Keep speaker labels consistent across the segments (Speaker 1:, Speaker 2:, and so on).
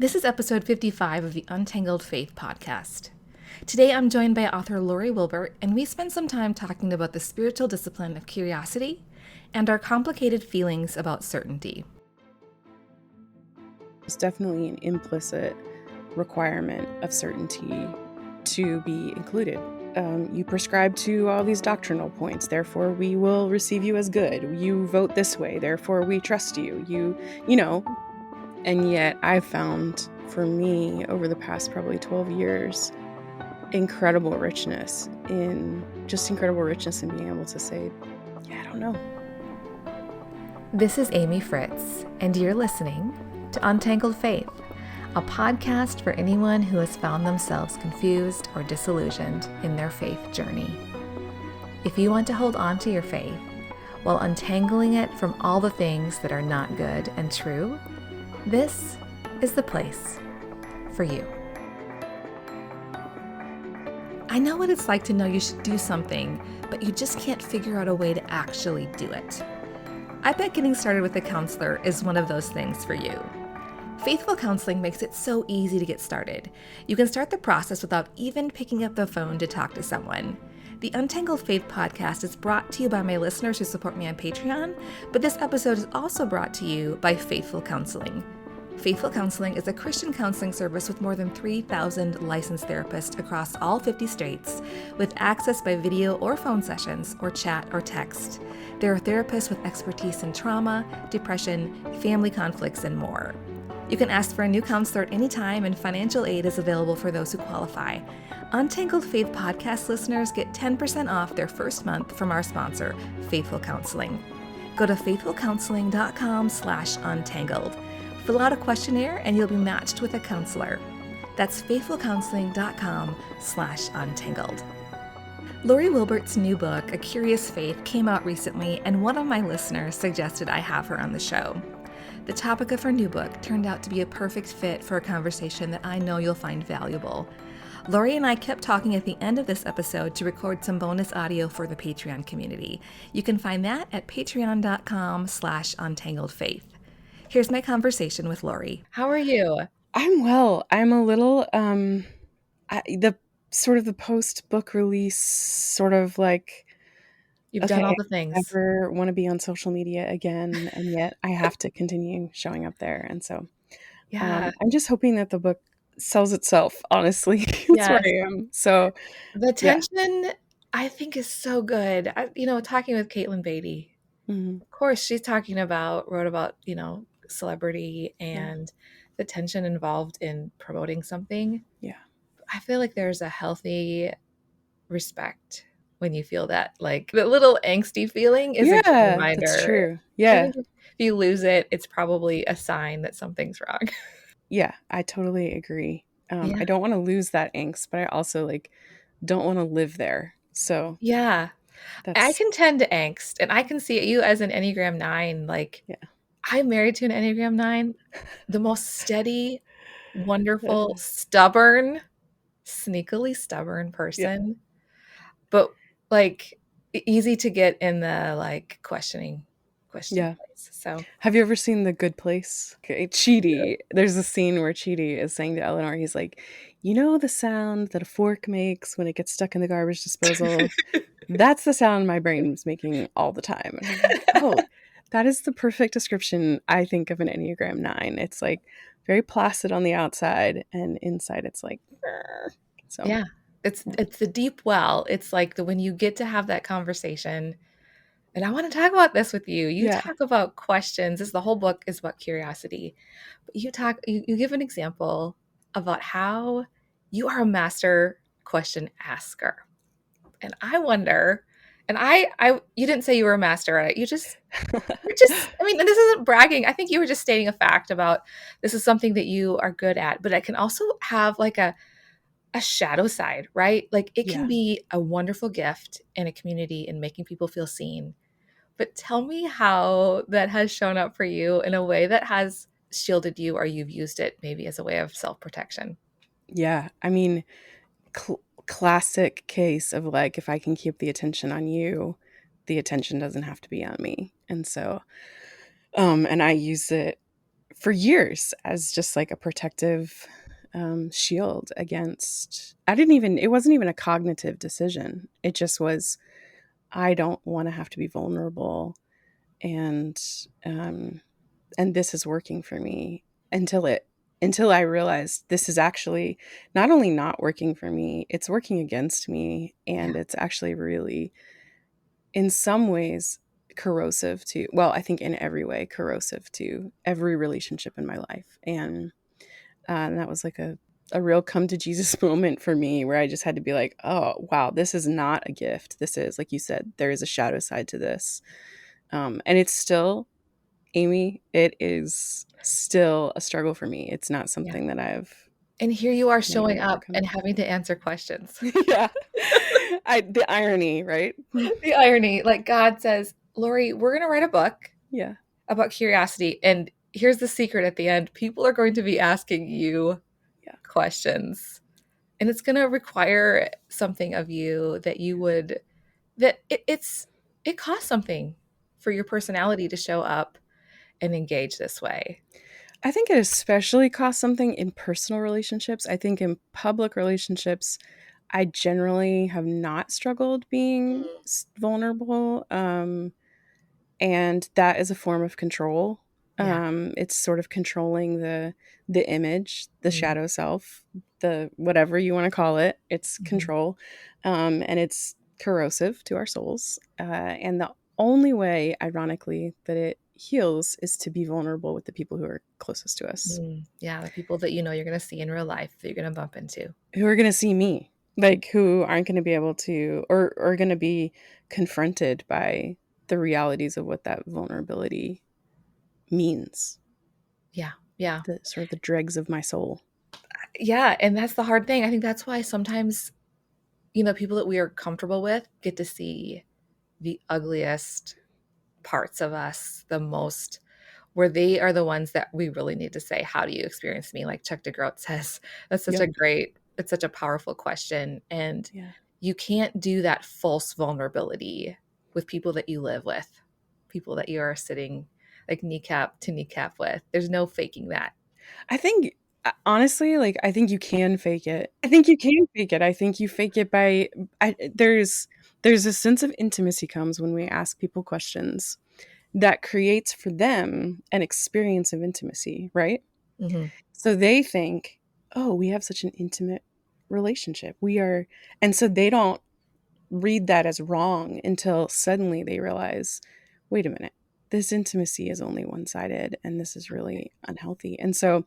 Speaker 1: This is episode 55 of the Untangled Faith podcast. Today I'm joined by author Lori Wilbert, and we spend some time talking about the spiritual discipline of curiosity and our complicated feelings about certainty.
Speaker 2: It's definitely an implicit requirement of certainty to be included. You prescribe to all these doctrinal points, therefore we will receive you as good. You vote this way, therefore we trust you. You know. And yet I've found, for me, over the past probably 12 years, incredible richness in being able to say, yeah, I don't know.
Speaker 1: This is Amy Fritz, and you're listening to Untangled Faith, a podcast for anyone who has found themselves confused or disillusioned in their faith journey. If you want to hold on to your faith while untangling it from all the things that are not good and true, this is the place for you. I know what it's like to know you should do something, but you just can't figure out a way to actually do it. I bet getting started with a counselor is one of those things for you. Faithful counseling makes it so easy to get started. You can start the process without even picking up the phone to talk to someone. The Untangled Faith podcast is brought to you by my listeners who support me on Patreon, but this episode is also brought to you by Faithful Counseling. Faithful Counseling is a Christian counseling service with more than 3,000 licensed therapists across all 50 states, with access by video or phone sessions, or chat or text. There are therapists with expertise in trauma, depression, family conflicts, and more. You can ask for a new counselor at any time, and financial aid is available for those who qualify. Untangled Faith podcast listeners get 10% off their first month from our sponsor, Faithful Counseling. Go to faithfulcounseling.com/untangled. Fill out a questionnaire and you'll be matched with a counselor. That's faithfulcounseling.com/untangled. Lori Wilbert's new book, A Curious Faith, came out recently, and one of my listeners suggested I have her on the show. The topic of her new book turned out to be a perfect fit for a conversation that I know you'll find valuable. Lori and I kept talking at the end of this episode to record some bonus audio for the Patreon community. You can find that at patreon.com/untangledfaith. Here's my conversation with Lori. How are you?
Speaker 2: I'm well. I'm a little, the post-book release sort of like,
Speaker 1: You've done all the things.
Speaker 2: I never want to be on social media again, and yet I have to continue showing up there. And so I'm just hoping that the book sells itself, honestly. That's where I am. So
Speaker 1: the tension, I think, is so good. Talking with Caitlin Beatty, of course, she's wrote about, celebrity and the tension involved in promoting something.
Speaker 2: Yeah.
Speaker 1: I feel like there's a healthy respect when you feel that, like the little angsty feeling is a good reminder.
Speaker 2: That's true. Yeah.
Speaker 1: If you lose it, it's probably a sign that something's wrong.
Speaker 2: Yeah, I totally agree. I don't want to lose that angst, but I also don't want to live there. So
Speaker 1: yeah, I can tend to angst, and I can see you as an Enneagram 9. I'm married to an Enneagram 9, the most steady, wonderful, stubborn, sneakily stubborn person, but easy to get in the questioning place. So,
Speaker 2: have you ever seen The Good Place? Okay, Chidi. There's a scene where Chidi is saying to Eleanor, he's like, "You know the sound that a fork makes when it gets stuck in the garbage disposal? That's the sound my brain's making all the time." And I'm like, oh, that is the perfect description, I think, of an Enneagram 9. It's very placid on the outside, and inside it's so.
Speaker 1: Yeah, it's the deep well. It's when you get to have that conversation. And I want to talk about this with you. You talk about questions. The whole book is about curiosity. But you give an example about how you are a master question asker. And I wonder, and you didn't say you were a master at it. You're just, and this isn't bragging. I think you were just stating a fact about this is something that you are good at, but it can also have a shadow side, right? It can be a wonderful gift in a community and making people feel seen. But tell me how that has shown up for you in a way that has shielded you, or you've used it maybe as a way of self-protection.
Speaker 2: Yeah. Classic case of if I can keep the attention on you, the attention doesn't have to be on me. And so, and I use it for years as just like a protective shield against. It wasn't even a cognitive decision. It just was, I don't want to have to be vulnerable, and um, and this is working for me until I realized this is actually not only not working for me, it's working against me,
Speaker 1: Yeah.
Speaker 2: and it's actually really, in some ways, corrosive to, well, I think in every way corrosive to every relationship in my life. And that was like a real come to Jesus moment for me, where I just had to be like, oh wow, this is not a gift. This is, like you said, there is a shadow side to this. And it's still, Amy, it is still a struggle for me. It's not
Speaker 1: Yeah.
Speaker 2: something that I've
Speaker 1: And here you are
Speaker 2: in any
Speaker 1: showing
Speaker 2: way
Speaker 1: up
Speaker 2: overcome.
Speaker 1: and having to answer questions.
Speaker 2: Yeah. The irony, right?
Speaker 1: The irony, like God says, Lori, we're going to write a book
Speaker 2: Yeah.
Speaker 1: about curiosity. And here's the secret at the end. People are going to be asking you
Speaker 2: Yeah.
Speaker 1: questions. And it's going to require something of you that you would, that it costs something for your personality to show up and engage this way.
Speaker 2: I think it especially costs something in personal relationships. I think in public relationships, I generally have not struggled being vulnerable. And that is a form of control.
Speaker 1: Yeah.
Speaker 2: It's sort of controlling the image, the
Speaker 1: Mm.
Speaker 2: shadow self, the whatever you want to call it. It's
Speaker 1: Mhm.
Speaker 2: control, and it's corrosive to our souls. And the only way, ironically, that it heals is to be vulnerable with the people who are closest to us,
Speaker 1: Yeah, the people that you know you're going to see in real life that you're going to bump into.
Speaker 2: who are going to see me, like who aren't going to be able to, or are going to be confronted by the realities of what that vulnerability means,
Speaker 1: Yeah. Yeah.
Speaker 2: the sort of the dregs of my soul.
Speaker 1: Yeah, and that's the hard thing. I think that's why sometimes, people that we are comfortable with get to see the ugliest parts of us the most, where they are the ones that we really need to say, "How do you experience me?" Like Chuck DeGroat says. That's such a
Speaker 2: Yep.
Speaker 1: great it's such a powerful question, and
Speaker 2: Yeah.
Speaker 1: you can't do that false vulnerability with people that you live with, people that you are sitting, like, kneecap to kneecap with. There's no faking that.
Speaker 2: I think, honestly, like, I think you can fake it. I think you can fake it. I think you fake it by, there's a sense of intimacy comes when we ask people questions that creates for them an experience of intimacy, right?
Speaker 1: Mhm.
Speaker 2: So they think, "Oh, we have such an intimate relationship. We are," and so they don't read that as wrong until suddenly they realize, wait a minute, this intimacy is only one sided and this is really unhealthy. And so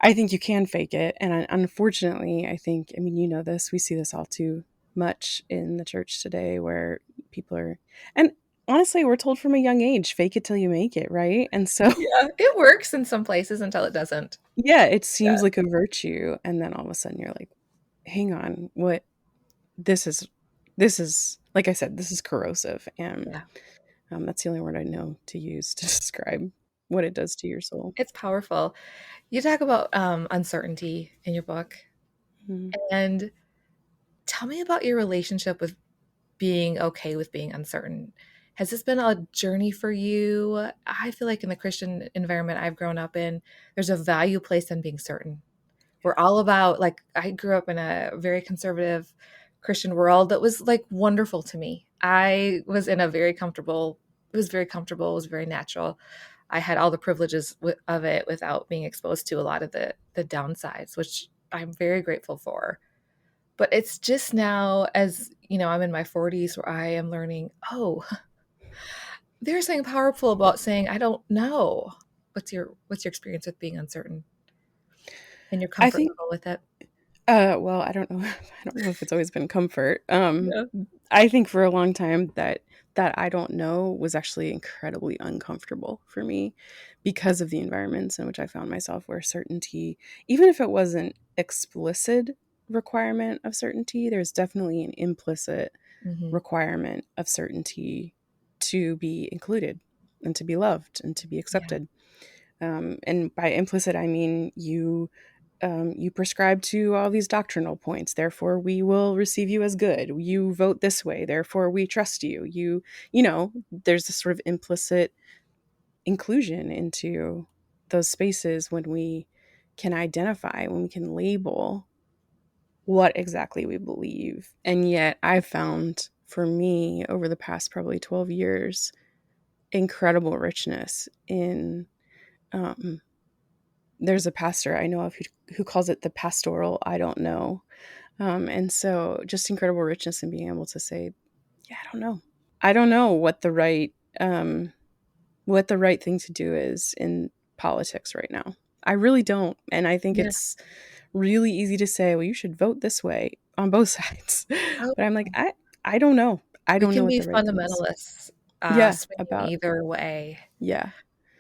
Speaker 2: I think you can fake it. And unfortunately, I think, I mean, you know this, we see this all too much in the church today where people are, and honestly, we're told from a young age, fake it till you make it, right? And so,
Speaker 1: Yeah, it works in some places until it doesn't.
Speaker 2: yeah, it
Speaker 1: Yeah.
Speaker 2: seems like a virtue. And then all of a sudden you're like, hang on, what? This is, like I said, this is corrosive. And
Speaker 1: Yeah.
Speaker 2: that's the only word I know to use to describe what it does to your soul.
Speaker 1: It's powerful. You talk about, uncertainty in your book,
Speaker 2: Mhm.
Speaker 1: and tell me about your relationship with being okay with being uncertain. Has this been a journey for you? I feel like in the Christian environment I've grown up in, there's a value placed on being certain. We're all about, like, I grew up in a very conservative Christian world that was, like, wonderful to me. I was in a very comfortable it was very comfortable, it was very natural. I had all the privileges of it without being exposed to a lot of the downsides, which I'm very grateful for. But it's just now, as I'm in my 40s, where I am learning, oh, there's something powerful about saying, I don't know. What's your experience with being uncertain and your
Speaker 2: I
Speaker 1: comfort
Speaker 2: think,
Speaker 1: level with it?
Speaker 2: well, I don't know. I don't know if it's always been comfort.
Speaker 1: Yeah.
Speaker 2: I think for a long time that I don't know was actually incredibly uncomfortable for me because of the environments in which I found myself, where certainty, even if it wasn't explicit requirement of certainty, there's definitely an implicit
Speaker 1: Mhm.
Speaker 2: requirement of certainty to be included and to be loved and to be
Speaker 1: Yeah.
Speaker 2: accepted. And by implicit, I mean you prescribe to all these doctrinal points, therefore we will receive you as good. You vote this way, therefore we trust you. There's this sort of implicit inclusion into those spaces when we can identify, when we can label what exactly we believe. And yet I've found for me over the past probably 12 years, incredible richness in, um, there's a pastor I know of who calls it the pastoral I don't know. And so just incredible richness in being able to say, yeah, I don't know. I don't know what the right thing to do is in politics right now. I really don't. And I think
Speaker 1: Yeah.
Speaker 2: it's really easy to say, well, you should vote this way on both sides.
Speaker 1: Oh,
Speaker 2: But I'm like, I don't know. I
Speaker 1: we
Speaker 2: don't know
Speaker 1: can
Speaker 2: what
Speaker 1: be
Speaker 2: the right thing is.
Speaker 1: fundamentalists,
Speaker 2: Yeah,
Speaker 1: swinging
Speaker 2: about
Speaker 1: either way.
Speaker 2: yeah.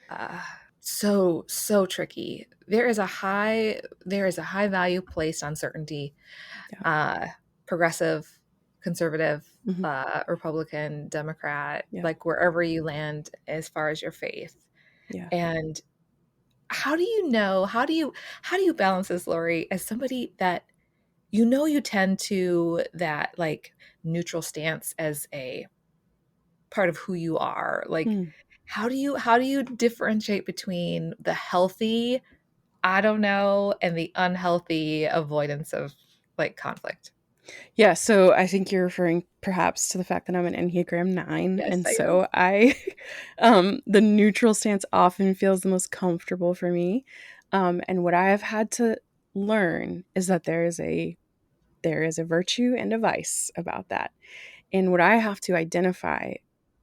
Speaker 1: Uh, so tricky. There is a high value placed on certainty.
Speaker 2: Yeah.
Speaker 1: Uh, Progressive, conservative,
Speaker 2: Hmm.
Speaker 1: Republican, Democrat,
Speaker 2: Yeah.
Speaker 1: like wherever you land as far as your faith.
Speaker 2: Yeah.
Speaker 1: And how do you know? How do you balance this, Lori, as somebody that you tend to that like neutral stance as a part of who you are? Like,
Speaker 2: Hmm.
Speaker 1: how do you differentiate between the healthy, I don't know, and the unhealthy avoidance of like conflict?
Speaker 2: Yeah, so I think you're referring perhaps to the fact that I'm an Enneagram 9,
Speaker 1: Yes,
Speaker 2: and
Speaker 1: I am.
Speaker 2: so I the neutral stance often feels the most comfortable for me. And what I have had to learn is that there is a virtue and a vice about that. And what I have to identify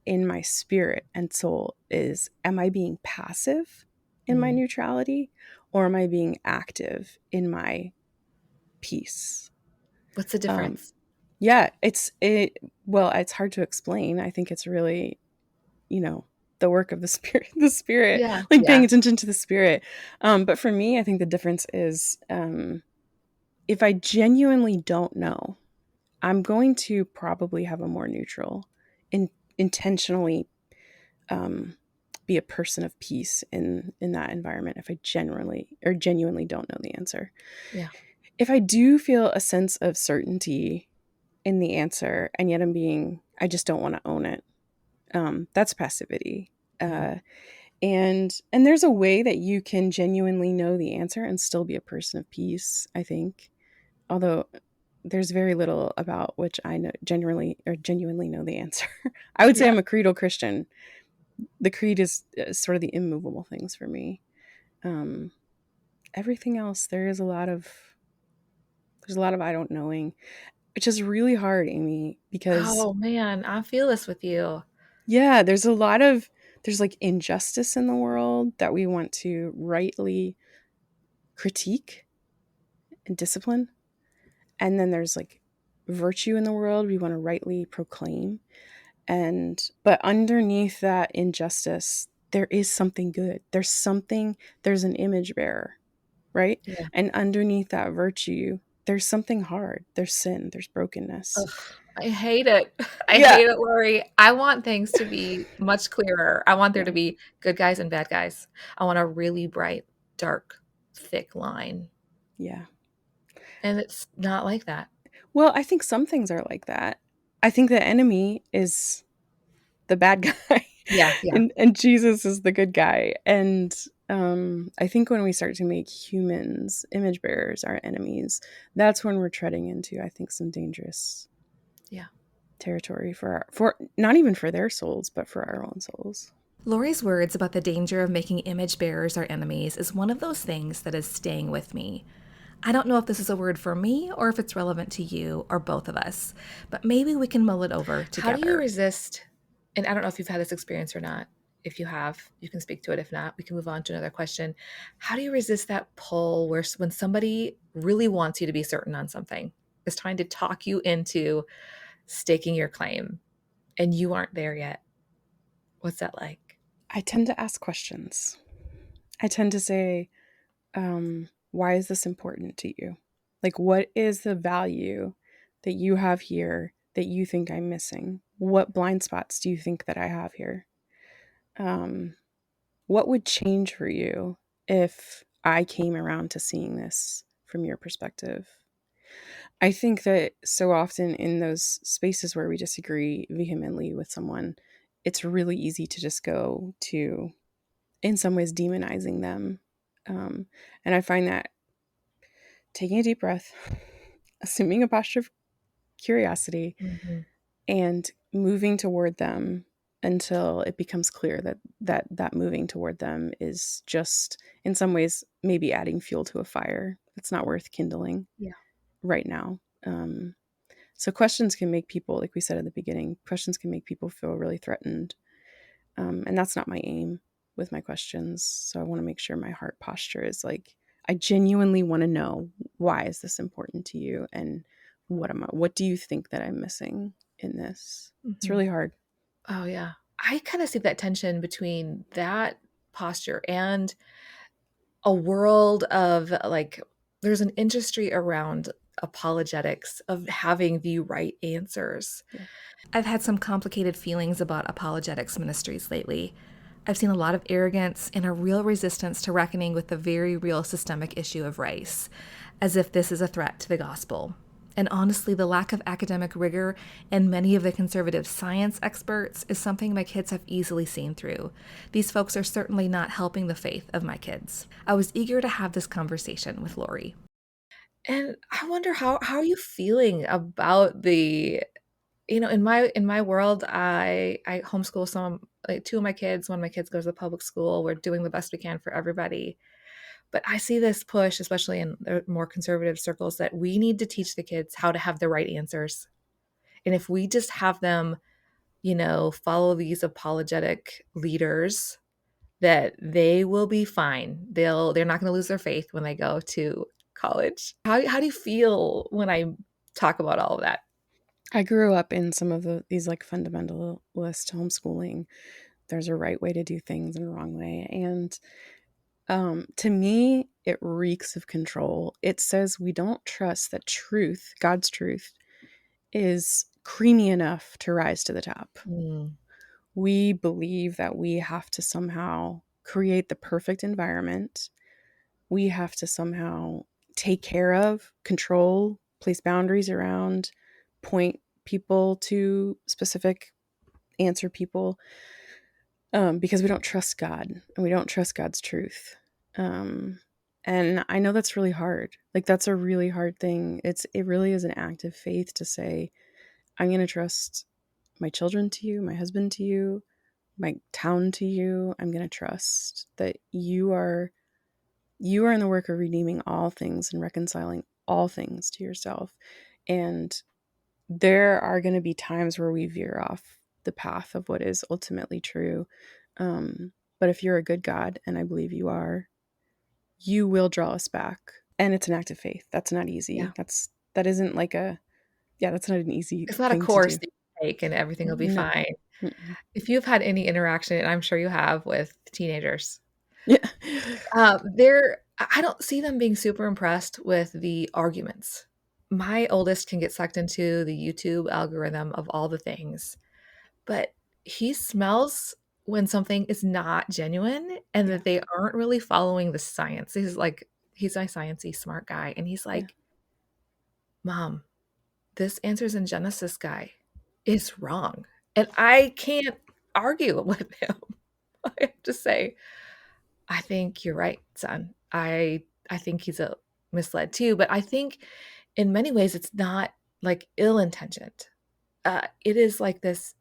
Speaker 2: in my spirit and soul is, am I being passive in my
Speaker 1: Mm.
Speaker 2: neutrality, or am I being active in my peace?
Speaker 1: What's the
Speaker 2: Um,
Speaker 1: difference?
Speaker 2: yeah, well, it's hard to explain. I think it's really, you know, the work of the spirit, the spirit,
Speaker 1: Yeah,
Speaker 2: like paying
Speaker 1: yeah,
Speaker 2: attention to the spirit. But for me, I think the difference is, if I genuinely don't know, I'm going to probably have a more neutral, intentionally, um, be a person of peace in that environment if I genuinely don't know the answer.
Speaker 1: yeah.
Speaker 2: If I do feel a sense of certainty in the answer, and yet I just don't want to own it. That's passivity.
Speaker 1: Mm.
Speaker 2: And there's a way that you can genuinely know the answer and still be a person of peace, I think. Although there's very little about which I know genuinely know the answer. I would say
Speaker 1: Yeah.
Speaker 2: I'm a creedal Christian. The creed is sort of the immovable things for me. Um, Everything else, there's a lot of I don't knowing, which is really hard, Amy, because
Speaker 1: Oh man, I feel this with you.
Speaker 2: yeah, there's like injustice in the world that we want to rightly critique and discipline. And then there's like virtue in the world we want to rightly proclaim. But underneath that injustice, there is something good. There's an image bearer, right?
Speaker 1: Yeah.
Speaker 2: And underneath that virtue, there's something hard. There's sin, there's brokenness.
Speaker 1: Ugh, I hate it. I
Speaker 2: Yeah.
Speaker 1: hate it, Lori. I want things to be much clearer. I want there to
Speaker 2: Yeah.
Speaker 1: be good guys and bad guys. I want a really bright, dark, thick line.
Speaker 2: Yeah.
Speaker 1: And it's not like that.
Speaker 2: Well, I think some things are like that. I think the enemy is the bad guy
Speaker 1: Yeah, yeah.
Speaker 2: and Jesus is the good guy. And I think when we start to make humans image bearers our enemies, that's when we're treading into, I think, some dangerous
Speaker 1: Yeah.
Speaker 2: territory for not even for their souls, but for our own souls.
Speaker 1: Lori's words about the danger of making image bearers our enemies is one of those things that is staying with me. I don't know if this is a word for me or if it's relevant to you or both of us, but maybe we can mull it over together. How do you resist? And I don't know if you've had this experience or not. If you have, you can speak to it. If not, we can move on to another question. How do you resist that pull where when somebody really wants you to be certain on something, is trying to talk you into staking your claim and you aren't there yet? What's that like?
Speaker 2: I tend to ask questions. I tend to say, why is this important to you? Like, what is the value that you have here that you think I'm missing? What blind spots do you think that I have here? Um, what would change for you if I came around to seeing this from your perspective? I think that so often in those spaces where we disagree vehemently with someone, it's really easy to just go to in some ways demonizing them. And I find that taking a deep breath, assuming a posture of curiosity,
Speaker 1: Mm-hmm.
Speaker 2: and moving toward them until it becomes clear that moving toward them is just in some ways maybe adding fuel to a fire that's not worth kindling
Speaker 1: Yeah.
Speaker 2: right now. So questions can make people, like we said at the beginning, questions can make people feel really threatened. And that's not my aim with my questions. So I want to make sure my heart posture is like, I genuinely want to know, why is this important to you? And what do you think that I'm missing in this? It's
Speaker 1: Mm-hmm.
Speaker 2: really hard.
Speaker 1: Oh, yeah. I kind of see that tension between that posture and a world of like, there's an industry around apologetics of having the right answers.
Speaker 2: Yeah.
Speaker 1: I've had some complicated feelings about apologetics ministries lately. I've seen a lot of arrogance and a real resistance to reckoning with the very real systemic issue of race, as if this is a threat to the gospel. And honestly, the lack of academic rigor in many of the conservative science experts is something my kids have easily seen through. These folks are certainly not helping the faith of my kids. I was eager to have this conversation with Lori. And I wonder how are you feeling about the in my world, I homeschool some like two of my kids. One of my kids goes to public school. We're doing the best we can for everybody. But I see this push, especially in the more conservative circles, that we need to teach the kids how to have the right answers. And if we just have them, follow these apologetic leaders, that they will be fine. They're not going to lose their faith when they go to college. How do you feel when I talk about all of that?
Speaker 2: I grew up in some of these like fundamentalist homeschooling. There's a right way to do things and a wrong way. And to me, it reeks of control. It says we don't trust that truth, God's truth, is creamy enough to rise to the top.
Speaker 1: Mm,
Speaker 2: We believe that we have to somehow create the perfect environment. We have to somehow take care of, control, place boundaries around, point people to specific answer people, because we don't trust God and we don't trust God's truth. Um, and I know that's really hard. Like that's a really hard thing. It really is an act of faith to say, I'm going to trust my children to you, my husband to you, my town to you. I'm going to trust that you are in the work of redeeming all things and reconciling all things to yourself. And there are going to be times where we veer off the path of what is ultimately true. But if you're a good God, and I believe you are, you will draw us back. And it's an act of faith. That's not
Speaker 1: yeah.
Speaker 2: easy. That isn't like that's not an easy
Speaker 1: It's not a
Speaker 2: thing to
Speaker 1: course
Speaker 2: do.
Speaker 1: that you take and everything will be
Speaker 2: No.
Speaker 1: fine.
Speaker 2: Mm-mm.
Speaker 1: If you've had any interaction, and I'm sure you have with teenagers,
Speaker 2: Yeah.
Speaker 1: I don't see them being super impressed with the arguments. My oldest can get sucked into the YouTube algorithm of all the things, but he smells when something is not genuine and
Speaker 2: Yeah.
Speaker 1: that they aren't really following the science. He's my sciencey smart guy, and he's
Speaker 2: Yeah.
Speaker 1: like, "Mom, this Answers in Genesis guy is wrong." And I can't argue with him. I have to say, I think you're right, son. I think he's a misled too, but I think in many ways it's not like ill-intentioned. It is like this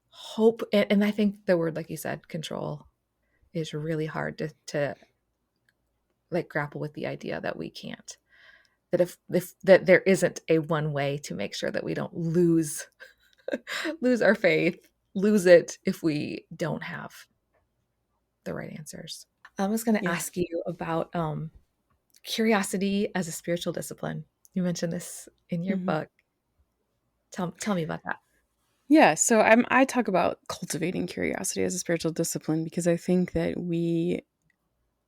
Speaker 1: hope, and I think the word, like you said, control, is really hard to like grapple with the idea that we can't. That if that there isn't a one way to make sure that we don't lose our faith, lose it if we don't have the right answers. I was going to
Speaker 2: Yeah.
Speaker 1: ask you about curiosity as a spiritual discipline. You mentioned this in your
Speaker 2: Mhm.
Speaker 1: book. Tell me about that.
Speaker 2: Yeah, so I talk about cultivating curiosity as a spiritual discipline because I think that we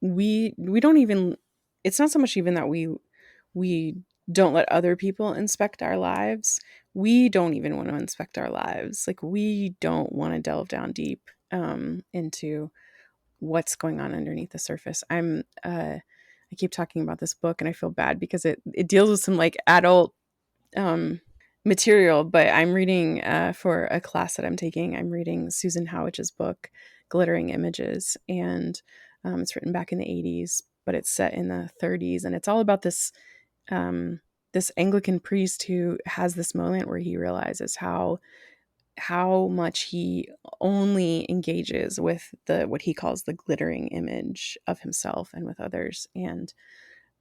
Speaker 2: don't even, it's not so much even that we don't let other people inspect our lives. We don't even want to inspect our lives. Like we don't want to delve down deep into what's going on underneath the surface. I keep talking about this book and I feel bad because it deals with some like adult um material, but I'm reading for a class that I'm taking. I'm reading Susan Howitch's book, glittering images, and it's written back in the 80s, but it's set in the 30s, and it's all about this Anglican priest who has this moment where he realizes how much he only engages with the what he calls the glittering image of himself and with others.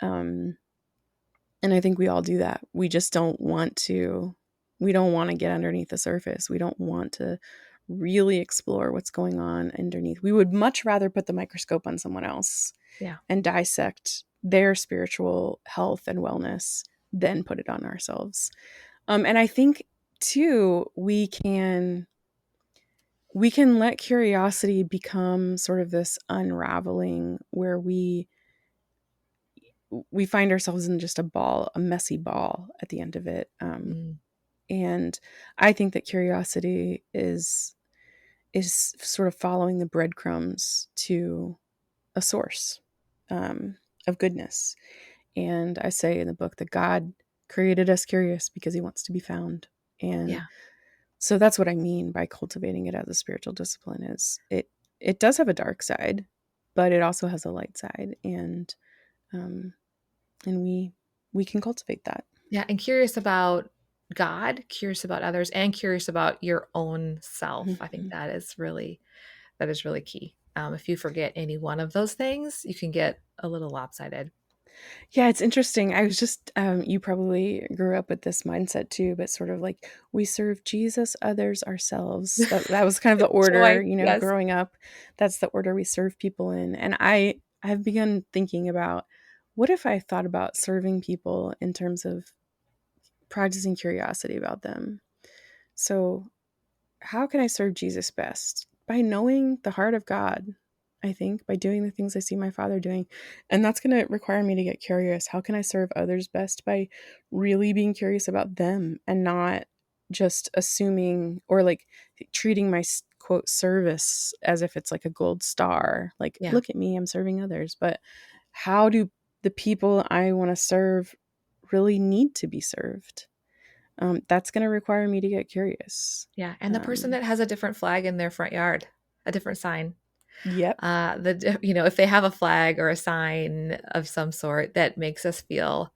Speaker 2: Um and I think we all do that. We don't want to get underneath the surface. We don't want to really explore what's going on underneath. We would much rather put the microscope on someone else
Speaker 1: Yeah.
Speaker 2: and dissect their spiritual health and wellness than put it on ourselves. And I think too, we can let curiosity become sort of this unraveling where we find ourselves in just a messy ball at the end of it.
Speaker 1: Mm.
Speaker 2: And I think that curiosity is sort of following the breadcrumbs to a source of goodness. And I say in the book that God created us curious because he wants to be found. And
Speaker 1: Yeah.
Speaker 2: so that's what I mean by cultivating it as a spiritual discipline. Is it does have a dark side, but it also has a light side, um, and we can cultivate that.
Speaker 1: Yeah. And curious about God, curious about others, and curious about your own self. I think
Speaker 2: Mhm.
Speaker 1: that is really key. If you forget any one of those things, you can get a little lopsided.
Speaker 2: Yeah, it's interesting. I was just you probably grew up with this mindset too, but sort of like we serve Jesus, others, ourselves. That was kind of the order,
Speaker 1: Joy. Yes.
Speaker 2: growing up. That's the order we serve people in. And I've begun thinking about what if I thought about serving people in terms of practicing curiosity about them. So, how can I serve Jesus best? By knowing the heart of God, I think, by doing the things I see my Father doing. And that's going to require me to get curious. How can I serve others best? By really being curious about them and not just assuming or like treating my quote service as if it's like a gold star. Like,
Speaker 1: Yeah.
Speaker 2: look at me, I'm serving others. But how do the people I want to serve really need to be served? That's going to require me to get curious.
Speaker 1: Yeah. And the person
Speaker 2: Um,
Speaker 1: that has a different flag in their front yard, a different sign.
Speaker 2: yep.
Speaker 1: If they have a flag or a sign of some sort that makes us feel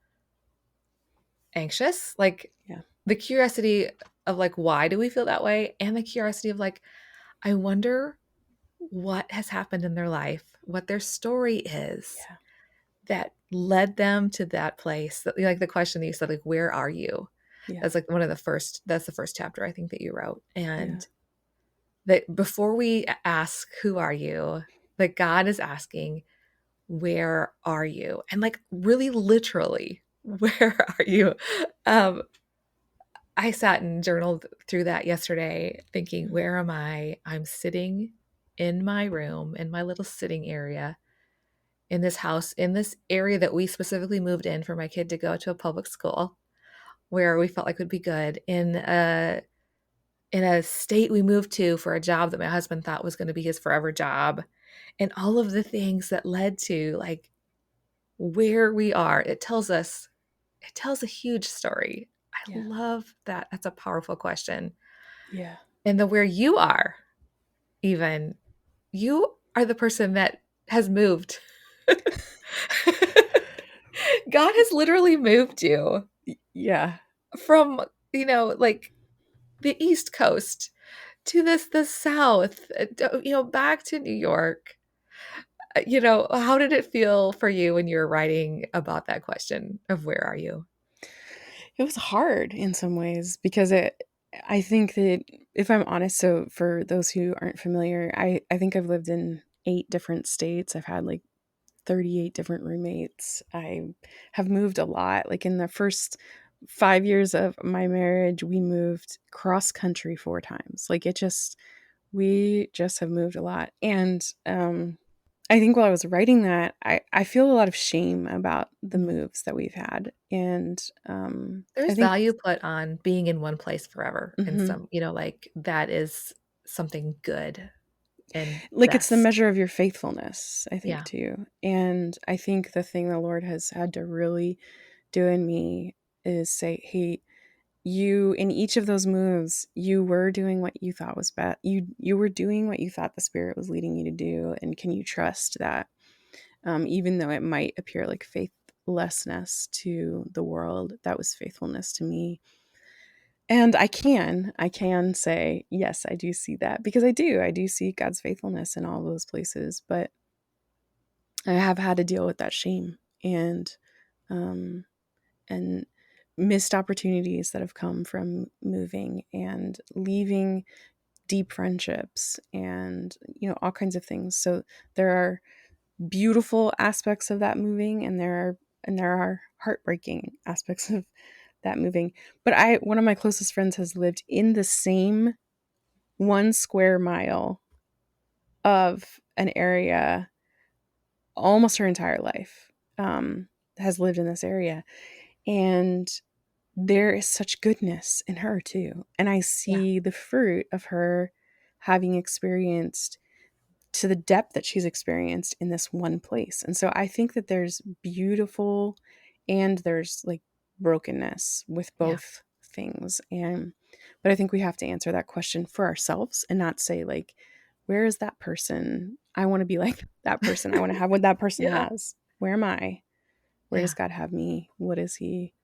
Speaker 1: anxious, like
Speaker 2: Yeah.
Speaker 1: the curiosity of like, why do we feel that way? And the curiosity of like, I wonder what has happened in their life, what their story is
Speaker 2: Yeah.
Speaker 1: that led them to that place. Like the question that you said, like, where are you?
Speaker 2: Yeah.
Speaker 1: That's like that's the first chapter I think that you wrote.
Speaker 2: Yeah.
Speaker 1: And that before we ask, who are you? That God is asking, where are you? And like really literally, where are you? Um, I sat and journaled through that yesterday, thinking,
Speaker 2: Mhm.
Speaker 1: where am I? I'm sitting in my room, in my little sitting area, in this house, in this area that we specifically moved in for my kid to go to a public school where we felt like would be good, in a state we moved to for a job that my husband thought was going to be his forever job, and all of the things that led to like where we are. It tells a huge story. I
Speaker 2: Yeah.
Speaker 1: love that. That's a powerful question.
Speaker 2: Yeah.
Speaker 1: And the where you are, even, you are the person that has moved. God has literally moved you
Speaker 2: Yeah.
Speaker 1: from, like the East Coast to the South, back to New York. How did it feel for you when you were writing about that question of where are you?
Speaker 2: It was hard in some ways because I think that if I'm honest, so for those who aren't familiar, I think I've lived in 8 different states. I've had like 38 different roommates. I have moved a lot. Like in the first 5 years of my marriage, we moved cross country 4 times. We just have moved a lot. And I think while I was writing that, I feel a lot of shame about the
Speaker 1: Mhm.
Speaker 2: moves that we've had. And I
Speaker 1: There's
Speaker 2: think,
Speaker 1: value put on being in one place forever, and
Speaker 2: mhm,
Speaker 1: like that is something good and
Speaker 2: like it's the
Speaker 1: best.
Speaker 2: measure of your faithfulness, I think,
Speaker 1: Yeah.
Speaker 2: too. And I think the thing the Lord has had to really do in me is say, hey, you, in each of those moves, you were doing what you thought was best. You were doing what you thought the Spirit was leading you to do. And can you trust that? Even though it might appear like faithlessness to the world, that was faithfulness to me. And I can say, yes, I do see that, because I do see God's faithfulness in all those places. But I have had to deal with that shame um, and missed opportunities that have come from moving and leaving deep friendships and, all kinds of things. So there are beautiful aspects of that moving, and there are heartbreaking aspects of that moving. But one of my closest friends has lived in the same 1 square mile of an area almost her entire life. Has lived in this area, and there is such goodness in her too. And I
Speaker 1: Yeah.
Speaker 2: see the fruit of her having experienced, to the depth that she's experienced, in this one place. And so I think that there's beautiful and there's like brokenness with
Speaker 1: Yeah.
Speaker 2: both things. But I think we have to answer that question for ourselves and not say, like, where is that person? I want to be like that person. I want to have what that person
Speaker 1: Yeah.
Speaker 2: has. Where am I? Where
Speaker 1: Yeah.
Speaker 2: does God have me? What has he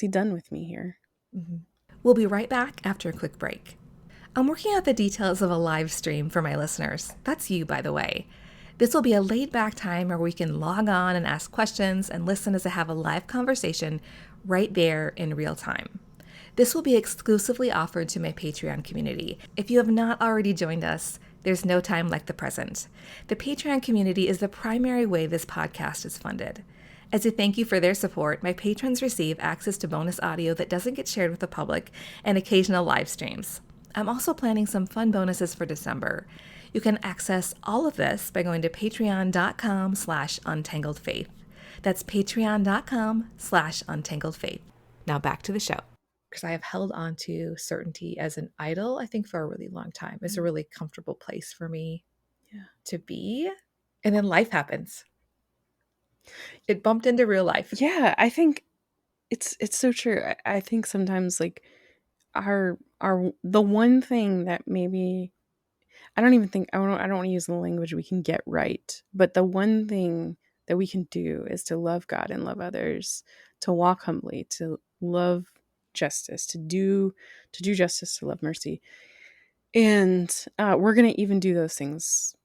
Speaker 2: done with me here?
Speaker 1: Mhm. We'll be right back after a quick break. I'm working out the details of a live stream for my listeners. That's you, by the way. This will be a laid back time where we can log on and ask questions and listen as I have a live conversation right there in real time. This will be exclusively offered to my Patreon community. If you have not already joined us, there's no time like the present. The Patreon community is the primary way this podcast is funded. As a thank you for their support, my patrons receive access to bonus audio that doesn't get shared with the public and occasional live streams. I'm also planning some fun bonuses for December. You can access all of this by going to patreon.com/untangledfaith. That's patreon.com/untangledfaith. Now back to the show. Because I have held on to certainty as an idol, I think, for a really long time. It's a really comfortable place for me to be. And then life happens. It bumped into real life.
Speaker 2: Yeah, I think it's so true. I think sometimes, like, our the one thing that maybe, I don't want to use the language we can get right, but the one thing that we can do is to love God and love others, to walk humbly, to love justice, to do justice, to love mercy. And we're going to even do those things.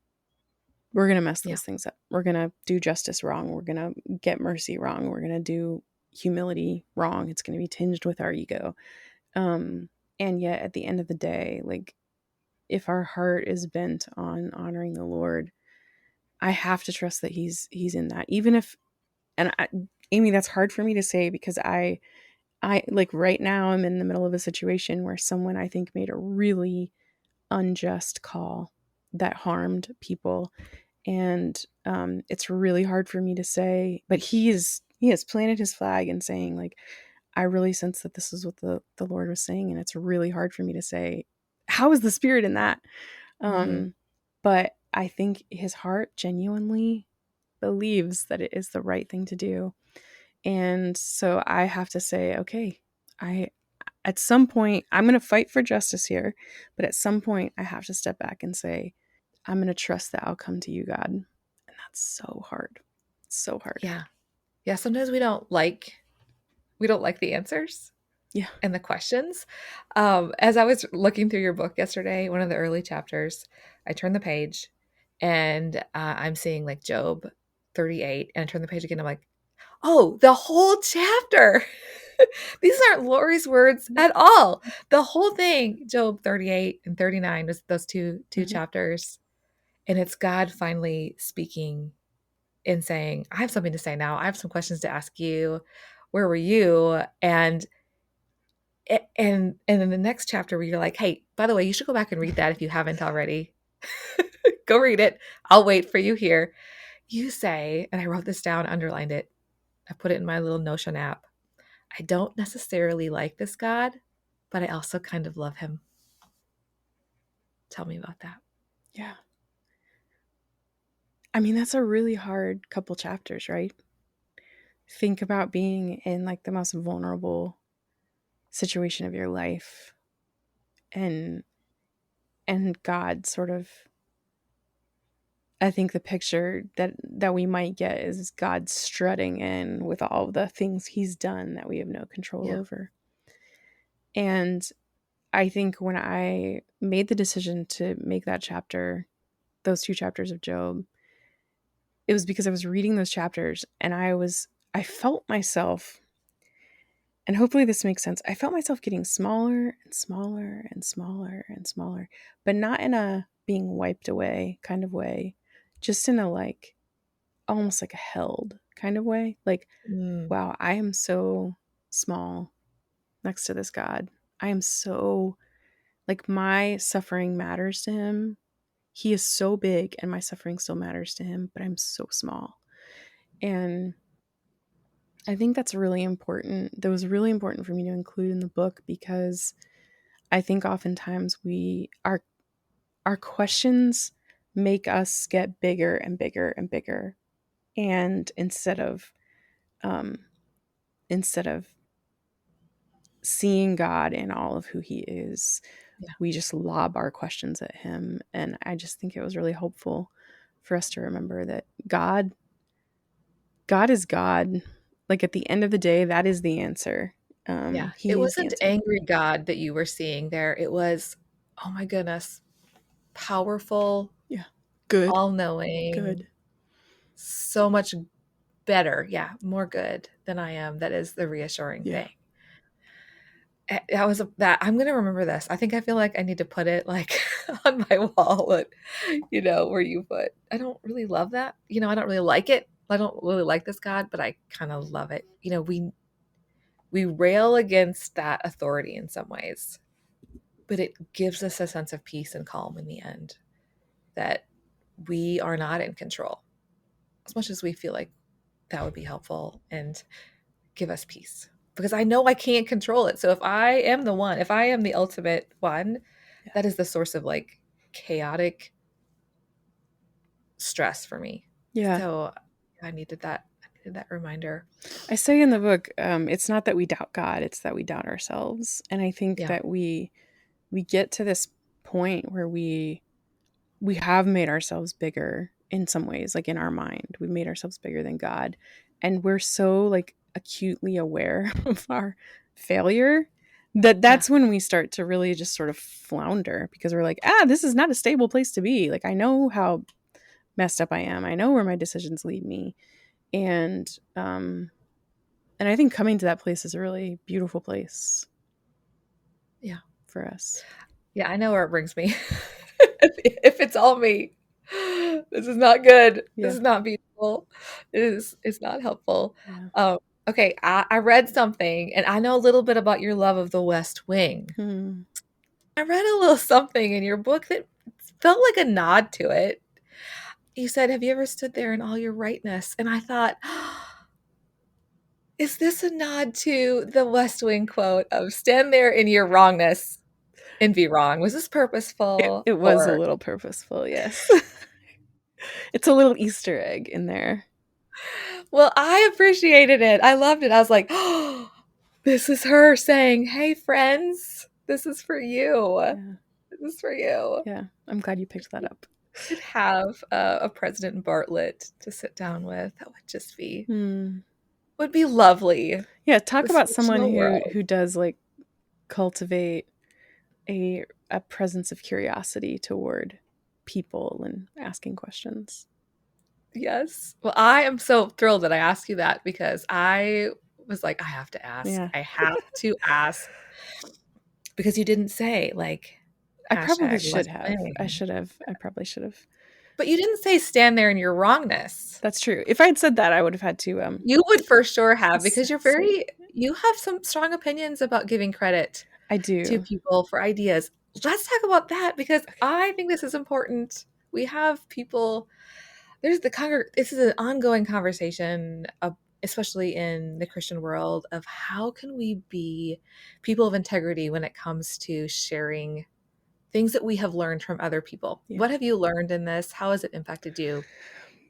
Speaker 2: We're going to mess
Speaker 1: Yeah.
Speaker 2: those things up. We're going to do justice wrong. We're going to get mercy wrong. We're going to do humility wrong. It's going to be tinged with our ego. And yet at the end of the day, like, if our heart is bent on honoring the Lord, I have to trust that he's in that. Even if, and I, Amy, that's hard for me to say, because I like, right now I'm in the middle of a situation where someone, I think, made a really unjust call that harmed people. And it's really hard for me to say, but he has planted his flag and saying, like, I really sense that this is what the Lord was saying. And it's really hard for me to say, how is the Spirit in that? But I think his heart genuinely believes that it is the right thing to do. And so I have to say, okay, at some point, I'm going to fight for justice here, but at some point I have to step back and say, I'm going to trust the outcome to you, God. And that's so hard. It's so hard.
Speaker 1: Yeah. Yeah. Sometimes we don't like the answers.
Speaker 2: Yeah.
Speaker 1: And the questions. As I was looking through your book yesterday, one of the early chapters, I turned the page and I'm seeing like Job 38, and I turn the page again. I'm like, oh, the whole chapter. These aren't Lori's words at all. The whole thing, Job 38 and 39, was those two chapters. And it's God finally speaking and saying, I have something to say now. I have some questions to ask you. Where were you? And in the next chapter where you're like, hey, by the way, you should go back and read that if you haven't already. Go read it. I'll wait for you here. You say, and I wrote this down, underlined it. I put it in my little Notion app. I don't necessarily like this God, but I also kind of love him. Tell me about that.
Speaker 2: Yeah. I mean, that's a really hard couple chapters, right? Think about being in, like, the most vulnerable situation of your life, and God sort of, I think the picture that we might get is God strutting in with all the things he's done that we have no control
Speaker 1: Yeah.
Speaker 2: over. And I think when I made the decision to make that chapter, those 2 chapters of Job, it was because I was reading those chapters and I felt myself, and hopefully this makes sense. I felt myself getting smaller and smaller and smaller and smaller, but not in a being wiped away kind of way, just in a like almost like a held kind of way. Like,
Speaker 1: Mm.
Speaker 2: wow, I am so small next to this God. I am so, like, my suffering matters to him. He is so big and my suffering still matters to him, but I'm so small. And I think that's really important. That was really important for me to include in the book, because I think oftentimes our questions make us get bigger and bigger and bigger. And um, instead of seeing God in all of who he is,
Speaker 1: Yeah.
Speaker 2: we just lob our questions at him. And I just think it was really helpful for us to remember that God is God. Like, at the end of the day, that is the answer.
Speaker 1: Yeah. It
Speaker 2: He is the
Speaker 1: wasn't
Speaker 2: answer.
Speaker 1: angry God that you were seeing there. It was, oh my goodness, powerful,
Speaker 2: Yeah. Good.
Speaker 1: all-knowing,
Speaker 2: Good.
Speaker 1: so much better. Yeah, more good than I am. That is the reassuring
Speaker 2: Yeah.
Speaker 1: thing. That was that. I'm gonna remember this. I think I feel like I need to put it like on my wall, at, where you put. I don't really love that. I don't really like it. I don't really like this God, but I kind of love it. We rail against that authority in some ways, but it gives us a sense of peace and calm in the end, that we are not in control, as much as we feel like that would be helpful and give us peace. Because I know I can't control it. So if I am the ultimate one,
Speaker 2: Yeah.
Speaker 1: that is the source of like chaotic stress for me.
Speaker 2: Yeah.
Speaker 1: So I needed that reminder.
Speaker 2: I say in the book, it's not that we doubt God, it's that we doubt ourselves. And I think
Speaker 1: Yeah.
Speaker 2: that we get to this point where we have made ourselves bigger in some ways, like in our mind. We've made ourselves bigger than God. And we're so like acutely aware of our failure that that's when we start to really just sort of flounder, because we're like, this is not a stable place to be. Like, I know how messed up I am. I know where my decisions lead me. And I think coming to that place is a really beautiful place.
Speaker 1: Yeah.
Speaker 2: For us.
Speaker 1: Yeah, I know where it brings me. If it's all me, this is not good.
Speaker 2: Yeah.
Speaker 1: This is not beautiful. It's not helpful.
Speaker 2: Yeah.
Speaker 1: Okay, I read something, and I know a little bit about your love of the West Wing. I read a little something in your book that felt like a nod to it. You said, "Have you ever stood there in all your rightness?" And I thought, is this a nod to the West Wing quote of "Stand there in your wrongness and be wrong"? Was this purposeful?
Speaker 2: It was a little purposeful, yes. It's a little Easter egg in there.
Speaker 1: Well, I appreciated it. I loved it. I was like, oh, this is her saying, "Hey, friends, this is for you.
Speaker 2: Yeah.
Speaker 1: This is for you."
Speaker 2: Yeah, I'm glad you picked that up.
Speaker 1: Should have a President Bartlett to sit down with. That would just be would be lovely.
Speaker 2: Yeah, talk
Speaker 1: This
Speaker 2: about someone
Speaker 1: fictional world.
Speaker 2: who does like cultivate a presence of curiosity toward people and asking questions.
Speaker 1: Yes. Well, I am so thrilled that I asked you that, because I was like, I have to ask.
Speaker 2: Yeah.
Speaker 1: I have to ask, because you didn't say like
Speaker 2: I probably
Speaker 1: hashtag
Speaker 2: should
Speaker 1: West
Speaker 2: have.
Speaker 1: Wing.
Speaker 2: I probably should have.
Speaker 1: But you didn't say stand there in your wrongness.
Speaker 2: That's true. If I'd said that, I would have had to
Speaker 1: You would for sure have, because
Speaker 2: say,
Speaker 1: you have some strong opinions about giving credit
Speaker 2: I
Speaker 1: to
Speaker 2: do.
Speaker 1: people for ideas. Let's talk about that, because I think this is important. We have people, this is an ongoing conversation, especially in the Christian world, of how can we be people of integrity when it comes to sharing things that we have learned from other people.
Speaker 2: Yeah.
Speaker 1: What have you learned in this? How has it impacted you?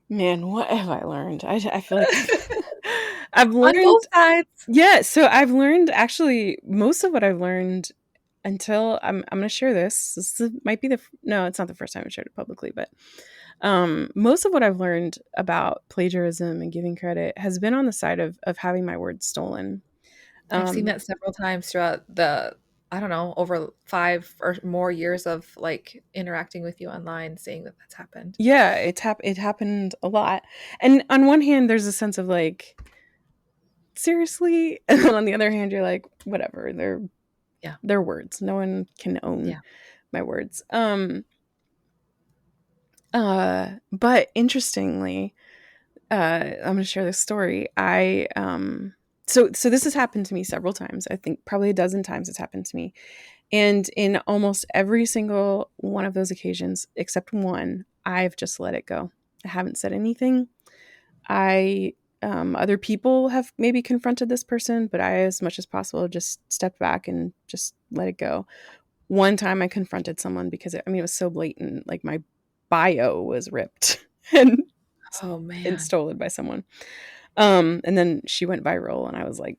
Speaker 2: Man, what have I learned? I feel like I've
Speaker 1: On both
Speaker 2: learned,
Speaker 1: sides.
Speaker 2: yeah, so I've learned actually most of what I've learned until I'm going to share this. Might be no, it's not the first time I shared it publicly, but most of what I've learned about plagiarism and giving credit has been on the side of having my words stolen.
Speaker 1: I've seen
Speaker 2: Um,
Speaker 1: that several times throughout the, I don't know, over 5 or more years of like interacting with you online, seeing that that's happened.
Speaker 2: yeah, it happened a lot. And on one hand, there's a sense of like, seriously, and then on the other hand, you're like, whatever,
Speaker 1: Yeah.
Speaker 2: they're words. No one can own
Speaker 1: Yeah.
Speaker 2: my words. But interestingly, I'm going to share this story. So this has happened to me several times. I think probably a dozen times it's happened to me. And in almost every single one of those occasions, except one, I've just let it go. I haven't said anything. I Other people have maybe confronted this person, but I, as much as possible, just stepped back and just let it go. One time I confronted someone because it was so blatant. Like my bio was ripped and
Speaker 1: Oh
Speaker 2: and
Speaker 1: man.
Speaker 2: stolen by someone. And then she went viral, and I was like,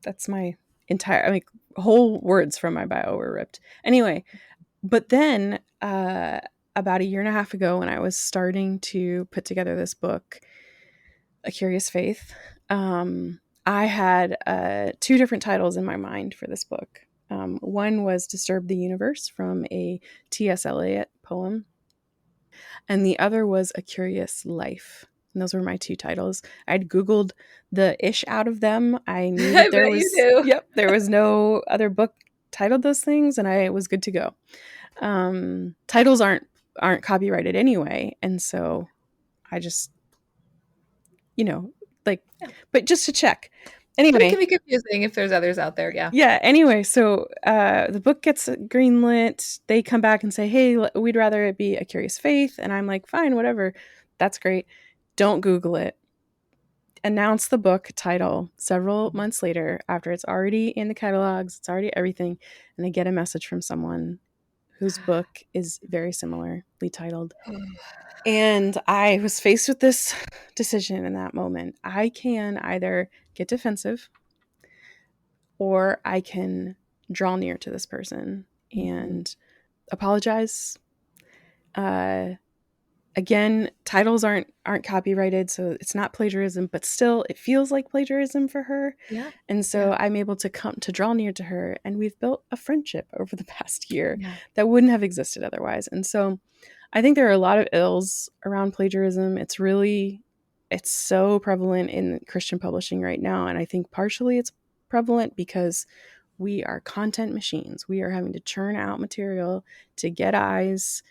Speaker 2: "That's my entire whole words from my bio were ripped." Anyway, but then about a year and a half ago, when I was starting to put together this book, A Curious Faith, I had two different titles in my mind for this book. One was Disturb the Universe from a T.S. Eliot poem, and the other was A Curious Life. And those were my two titles. I'd Googled the ish out of them. I knew
Speaker 1: I
Speaker 2: that
Speaker 1: bet you do.
Speaker 2: there was no other book titled those things, and I was good to go. Titles aren't copyrighted anyway, and so I just, you know, like,
Speaker 1: Yeah.
Speaker 2: but just to check.
Speaker 1: But it
Speaker 2: Anyway,
Speaker 1: can be confusing if there's others out there. Yeah.
Speaker 2: yeah, anyway, so the book gets greenlit. They come back and say, "Hey, we'd rather it be A Curious Faith." And I'm like, "Fine, whatever. That's great. Don't Google it." Announce the book title several months later, after it's already in the catalogs, it's already everything, and I get a message from someone whose book is very similarly titled. And I was faced with this decision in that moment. I can either get defensive, or I can draw near to this person
Speaker 1: Mhm.
Speaker 2: and apologize. Uh, Again, titles aren't copyrighted, so it's not plagiarism, but still, it feels like plagiarism for her.
Speaker 1: Yeah.
Speaker 2: And
Speaker 1: Yeah.
Speaker 2: so I'm able to come to draw near to her, and we've built a friendship over the past year
Speaker 1: Yeah.
Speaker 2: that wouldn't have existed otherwise. And so I think there are a lot of ills around plagiarism. It's so prevalent in Christian publishing right now, and I think partially it's prevalent because we are content machines. We are having to churn out material to get eyes,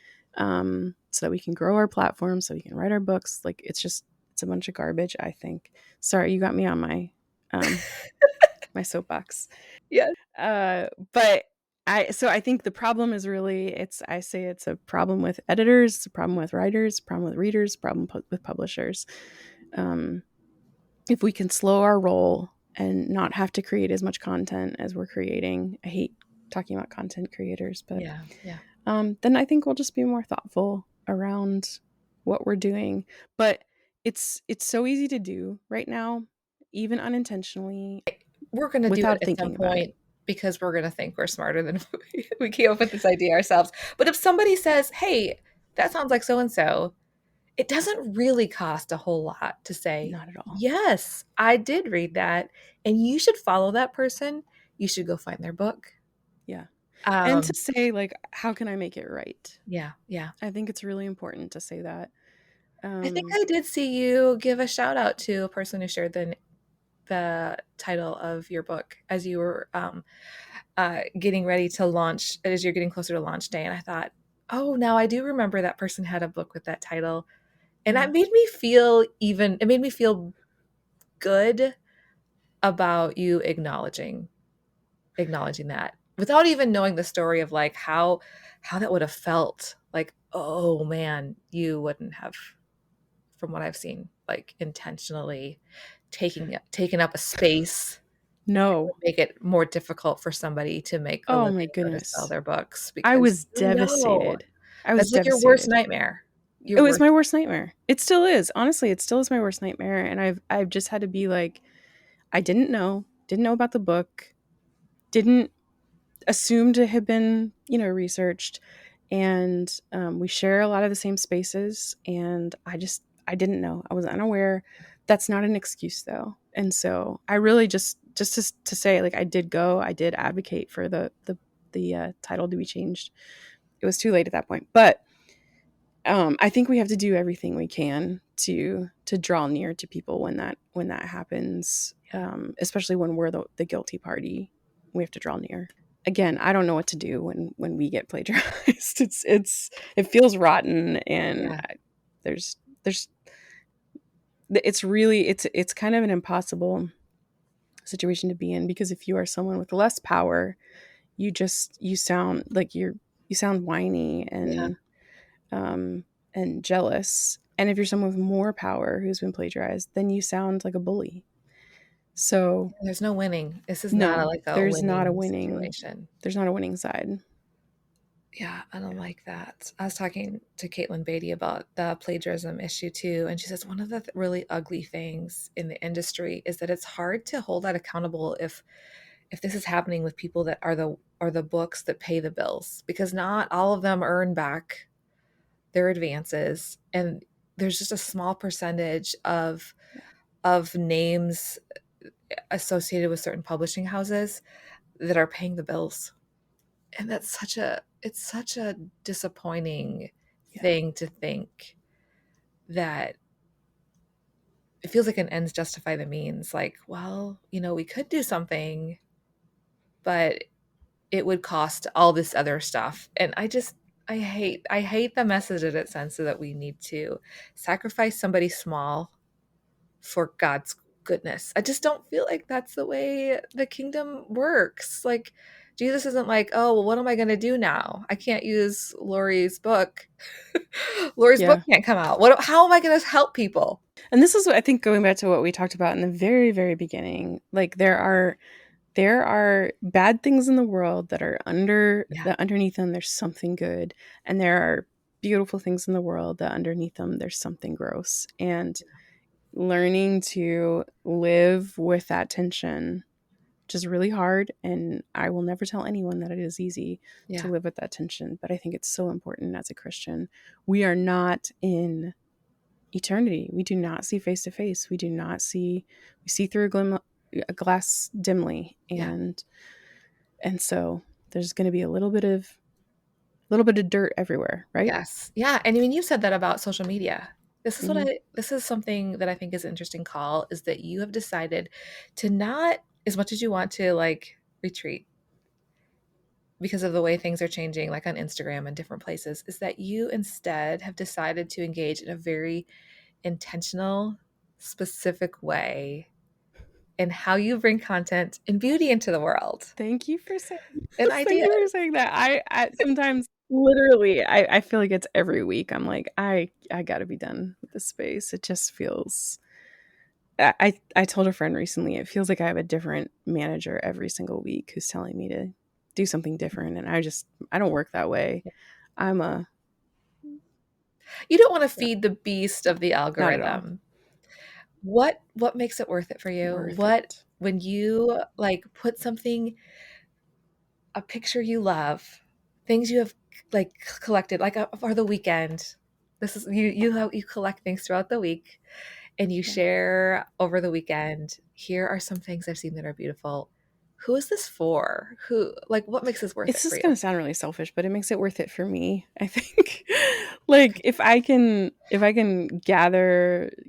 Speaker 2: so that we can grow our platform, so we can write our books. Like, it's a bunch of garbage, I think. Sorry, you got me on my soapbox.
Speaker 1: Yeah.
Speaker 2: But I think the problem is really, I say it's a problem with editors, it's a problem with writers, a problem with readers, a problem with publishers. Um, if we can slow our roll and not have to create as much content as we're creating, I hate talking about content creators, but
Speaker 1: Yeah. Yeah.
Speaker 2: then I think we'll just be more thoughtful around what we're doing. But it's so easy to do right now, even unintentionally,
Speaker 1: We're going to do it
Speaker 2: without
Speaker 1: at some
Speaker 2: thinking about it.
Speaker 1: point because we're going to think we're smarter than we came up with this idea ourselves. But if somebody says, hey, that sounds like so and so, it doesn't really cost a whole lot to say,
Speaker 2: Not at all.
Speaker 1: yes, I did read that. And you should follow that person. You should go find their book.
Speaker 2: Yeah. And to
Speaker 1: Um,
Speaker 2: say, like, how can I make it right?
Speaker 1: yeah. Yeah.
Speaker 2: I think it's really important to say that.
Speaker 1: I think
Speaker 2: Um,
Speaker 1: I did see you give a shout out to a person who shared the title of your book as you were getting ready to launch, as you're getting closer to launch day. And I thought, oh, now I do remember that person had a book with that title. And
Speaker 2: yeah.
Speaker 1: that made me feel it made me feel good about you acknowledging that without even knowing the story of like how that would have felt. Like, oh man, you wouldn't have, from what I've seen, like intentionally taken up a space that
Speaker 2: No.
Speaker 1: would make it more difficult for somebody to make a
Speaker 2: Oh
Speaker 1: living
Speaker 2: my
Speaker 1: or to sell
Speaker 2: goodness.
Speaker 1: their books
Speaker 2: I
Speaker 1: because
Speaker 2: was devastated. I was
Speaker 1: that's like your worst
Speaker 2: devastated.
Speaker 1: nightmare. Your
Speaker 2: It was
Speaker 1: worst.
Speaker 2: my worst nightmare. It still is. Honestly, it still is my worst nightmare, and I've just had to be like, I didn't know about the book, didn't assume to have been, researched. And we share a lot of the same spaces. And I didn't know. I was unaware. That's not an excuse, though. And so I really to say, like, I did advocate for the title to be changed. It was too late at that point. But I think we have to do everything we can to draw near to people when that happens, especially when we're the guilty party. We have to draw near. Again, I don't know what to do when we get plagiarized. It feels rotten, and
Speaker 1: Yeah.
Speaker 2: there's it's kind of an impossible situation to be in, because if you are someone with less power, you sound like you sound whiny
Speaker 1: Yeah.
Speaker 2: and jealous. And if you're someone with more power who's been plagiarized, then you sound like a bully. So
Speaker 1: There's no winning. This is not
Speaker 2: no,
Speaker 1: like a winning situation.
Speaker 2: there's not a winning side.
Speaker 1: Yeah, I don't like that. I was talking to Caitlin Beatty about the plagiarism issue too, and she says one of the really ugly things in the industry is that it's hard to hold that accountable if this is happening with people that are the books that pay the bills, because not all of them earn back their advances, and there's just a small percentage
Speaker 2: Yeah.
Speaker 1: of names associated with certain publishing houses that are paying the bills. And it's such a disappointing
Speaker 2: Yeah.
Speaker 1: thing to think that it feels like an ends justify the means. Like, well, we could do something, but it would cost all this other stuff. And I hate the message that it sends, so that we need to sacrifice somebody small for God's goodness. I just don't feel like that's the way the kingdom works. Like, Jesus isn't like, oh, well, what am I going to do now? I can't use Lori's book. Lori's book
Speaker 2: Yeah.
Speaker 1: can't come out. How am I going to help people?
Speaker 2: And this is what I think, going back to what we talked about in the very, very beginning. Like, there are bad things in the world that are
Speaker 1: Yeah.
Speaker 2: that underneath them there's something good, and there are beautiful things in the world that underneath them there's something gross. And learning to live with that tension, which is really hard, and I will never tell anyone that it is easy to
Speaker 1: Yeah.
Speaker 2: live with that tension, but I think it's so important as a Christian. We are not in eternity. We do not see face to face. We see through a glass dimly,
Speaker 1: Yeah.
Speaker 2: and so there's going to be a little bit of dirt everywhere, right?
Speaker 1: Yes. Yeah. And I mean, you said that about social media.
Speaker 2: Hmm.
Speaker 1: This is something that I think is an interesting call, is that you have decided to not, as much as you want to, like, retreat because of the way things are changing, like on Instagram and different places, is that you instead have decided to engage in a very intentional, specific way in how you bring content and beauty into the world
Speaker 2: Thank you for saying
Speaker 1: and
Speaker 2: thank
Speaker 1: ideas.
Speaker 2: you for saying that. I sometimes literally I feel like it's every week. I'm like, I got to be done with this space. It just feels. I told a friend recently, it feels like I have a different manager every single week who's telling me to do something different, and I don't work that way. I'm a
Speaker 1: You don't want to
Speaker 2: Yeah,
Speaker 1: feed the beast of the
Speaker 2: not at all.
Speaker 1: algorithm. What makes it worth it for you?
Speaker 2: Worth
Speaker 1: What,
Speaker 2: it.
Speaker 1: when you like put something, a picture you love, things you have like collected, like for the weekend. This is you collect things throughout the week and you
Speaker 2: Yeah.
Speaker 1: share over the weekend. Here are some things I've seen that are beautiful. Who is this for? Who, like, what makes this worth
Speaker 2: It's
Speaker 1: it for
Speaker 2: just going
Speaker 1: you?
Speaker 2: to sound really selfish, but it makes it worth it for me, I think. Like, if I can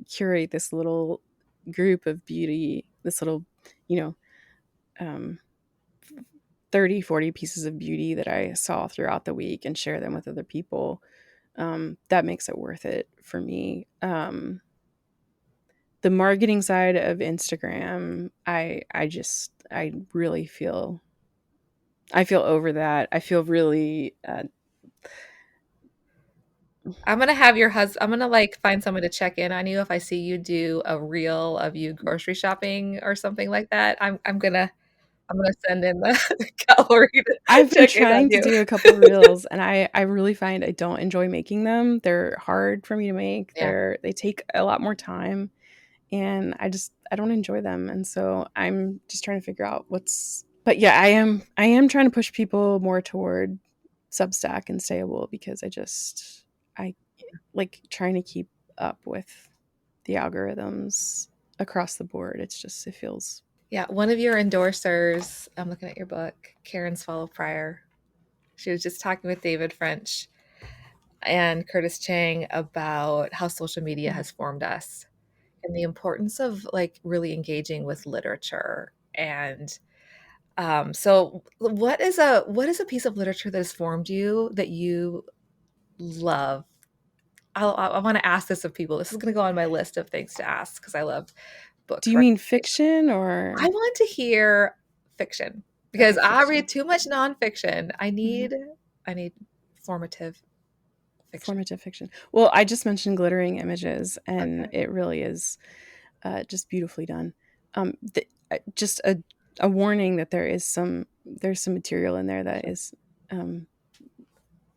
Speaker 2: curate this little group of beauty, this little, you know, um 30, 40 pieces of beauty that I saw throughout the week, and share them with other people, that makes it worth it for me. The marketing side of Instagram, I really feel over that. I feel really
Speaker 1: I'm gonna like find someone to check in on you if I see you do a reel of you grocery shopping or something like that. I'm gonna send in the gallery to
Speaker 2: I've been
Speaker 1: check in on
Speaker 2: trying to
Speaker 1: you.
Speaker 2: do a couple reels, and I really find I don't enjoy making them. They're hard for me to make.
Speaker 1: Yeah.
Speaker 2: They take a lot more time, and I don't enjoy them. And so I'm just trying to figure out but yeah, I am trying to push people more toward Substack and Stayable, because I like trying to keep up with the algorithms across the board. It feels.
Speaker 1: Yeah, one of your endorsers, I'm looking at your book, Karen's Follow Prior. She was just talking with David French and Curtis Chang about how social media has formed us and the importance of like really engaging with literature. And so what is a piece of literature that has formed you that you love? I want to ask this of people. This is going to go on my list of things to ask because I love book
Speaker 2: Do you mean
Speaker 1: recommendations.
Speaker 2: fiction
Speaker 1: I
Speaker 2: or?
Speaker 1: want to hear fiction because
Speaker 2: Okay,
Speaker 1: I read
Speaker 2: fiction.
Speaker 1: too much nonfiction. I
Speaker 2: Mhm.
Speaker 1: need I need formative fiction.
Speaker 2: Formative fiction. Well, I just mentioned Glittering Images, and
Speaker 1: Okay.
Speaker 2: it really is just beautifully done. Just a warning that there's some material in there that is um,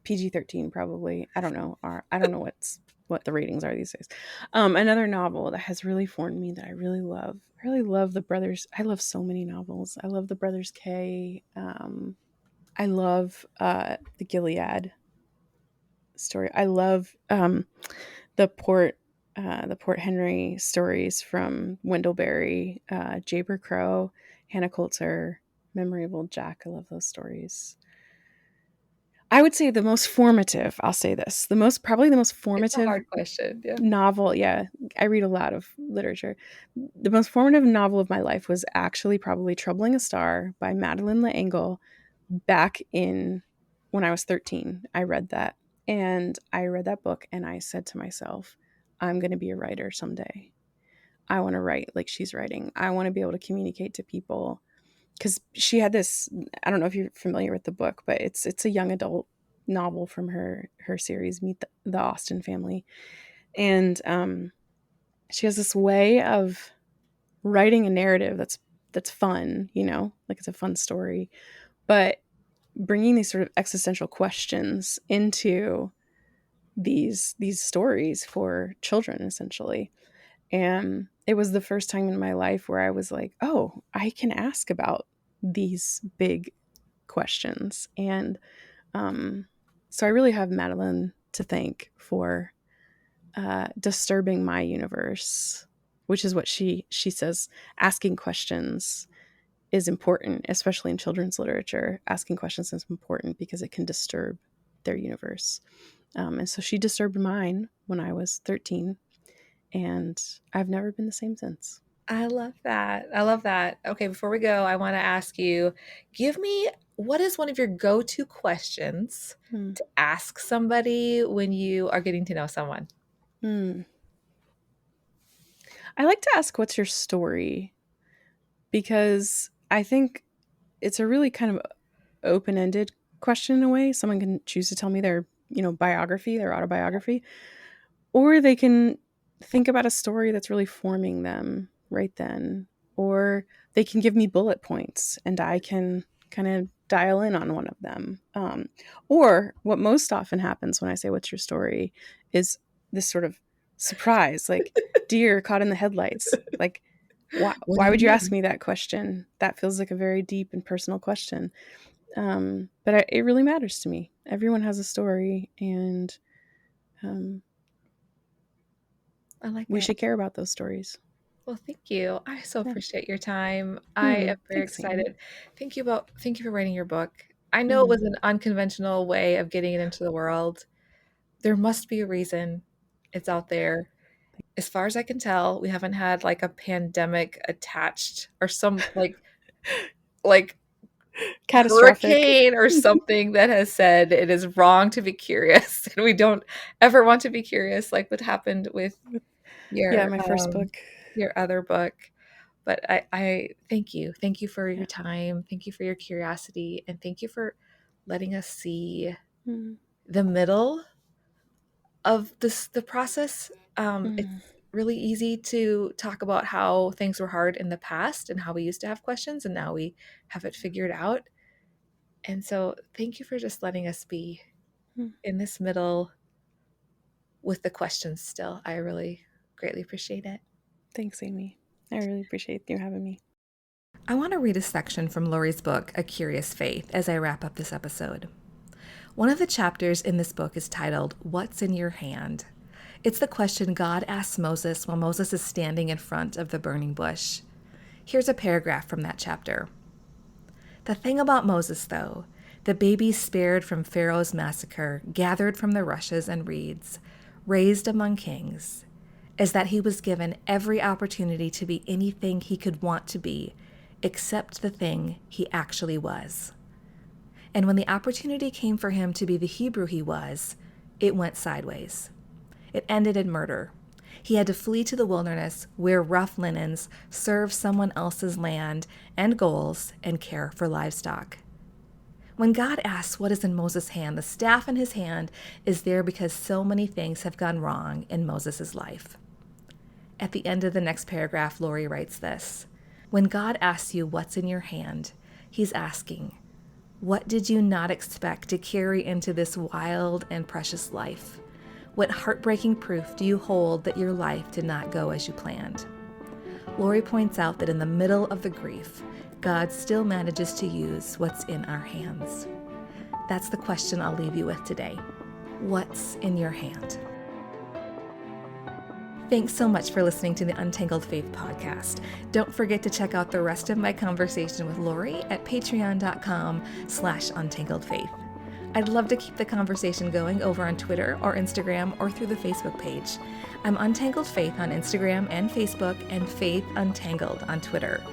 Speaker 2: PG-13 probably. I don't know. Or I don't know what the ratings are these days. Another novel that has really formed me that I really love. I really love the brothers. I love so many novels. I love the Brothers K. I love the Gilead story. I love the Port Henry stories from Wendell Jaber Crow, Hannah Coulter, Memory of Old Jack. I love those stories. I would say the most formative, I'll say this, probably the most
Speaker 1: It's a
Speaker 2: formative
Speaker 1: hard question. Yeah.
Speaker 2: novel. Yeah, I read a lot of literature. The most formative novel of my life was actually probably Troubling a Star by Madeleine L'Engle back in when I was 13. I read that, and I read that book, and I said to myself, I'm going to be a writer someday. I want to write like she's writing. I want to be able to communicate to people, because she had this. I don't know if you're familiar with the book, but it's a young adult novel from her series Meet the Austen Family, and she has this way of writing a narrative that's fun, like it's a fun story, but bringing these sort of existential questions into these stories for children, essentially. And it was the first time in my life where I was like, oh, I can ask about these big questions. And so I really have Madeline to thank for disturbing my universe, which is what she says. Asking questions is important, especially in children's literature. Asking questions is important because it can disturb their universe. And so she disturbed mine when I was 13, and I've never been the same since.
Speaker 1: I love that. I love that. Okay, before we go, I want to ask you, give me what is one of your go-to questions
Speaker 2: Hmm.
Speaker 1: to ask somebody when you are getting to know someone?
Speaker 2: Hmm. I like to ask, what's your story? Because I think it's a really kind of open ended question in a way. Someone can choose to tell me their, biography, their autobiography, or they can think about a story that's really forming them right then. Or they can give me bullet points and I can kind of dial in on one of them. Or what most often happens when I say, what's your story, is this sort of surprise, like deer caught in the headlights. Like,
Speaker 1: What do
Speaker 2: why
Speaker 1: you
Speaker 2: would you ask
Speaker 1: mean?
Speaker 2: me that question? That feels like a very deep and personal question. But it really matters to me. Everyone has a story, and um,
Speaker 1: I like
Speaker 2: we
Speaker 1: it.
Speaker 2: should care about those stories.
Speaker 1: Well, thank you. I so
Speaker 2: Yeah.
Speaker 1: appreciate your time. I am very
Speaker 2: Thanks, Amy.
Speaker 1: excited. Thank you for writing your book. I know it
Speaker 2: Mm.
Speaker 1: was an unconventional way of getting it into the world. There must be a reason it's out there. As far as I can tell, we haven't had like a pandemic attached or some like
Speaker 2: Catastrophic.
Speaker 1: hurricane or something that has said it is wrong to be curious and we don't ever want to be curious like what happened with
Speaker 2: Yeah,
Speaker 1: your
Speaker 2: my first book.
Speaker 1: your other book. But I thank you. Thank you for your
Speaker 2: Yeah.
Speaker 1: time. Thank you for your curiosity. And thank you for letting us see
Speaker 2: Mm.
Speaker 1: the middle of the process. It's
Speaker 2: Mm.
Speaker 1: really easy to talk about how things were hard in the past and how we used to have questions and now we have it figured out. And so thank you for just letting us be
Speaker 2: Mm.
Speaker 1: in this middle with the questions still. I really greatly appreciate it.
Speaker 2: Thanks, Amy. I really appreciate you having me.
Speaker 1: I want to read a section from Lori's book, A Curious Faith, as I wrap up this episode. One of the chapters in this book is titled, What's in Your Hand? It's the question God asks Moses while Moses is standing in front of the burning bush. Here's a paragraph from that chapter. The thing about Moses, though, the baby spared from Pharaoh's massacre, gathered from the rushes and reeds, raised among kings, is that he was given every opportunity to be anything he could want to be, except the thing he actually was. And when the opportunity came for him to be the Hebrew he was, it went sideways. It ended in murder. He had to flee to the wilderness, wear rough linens, serve someone else's land and goals, and care for livestock. When God asks what is in Moses' hand, the staff in his hand is there because so many things have gone wrong in Moses' life. At the end of the next paragraph, Lori writes this. When God asks you what's in your hand, he's asking, what did you not expect to carry into this wild and precious life? What heartbreaking proof do you hold that your life did not go as you planned? Lori points out that in the middle of the grief, God still manages to use what's in our hands. That's the question I'll leave you with today. What's in your hand? Thanks so much for listening to the Untangled Faith podcast. Don't forget to check out the rest of my conversation with Lori at patreon.com/untangledfaith. I'd love to keep the conversation going over on Twitter or Instagram or through the Facebook page. I'm Untangled Faith on Instagram and Facebook, and Faith Untangled on Twitter.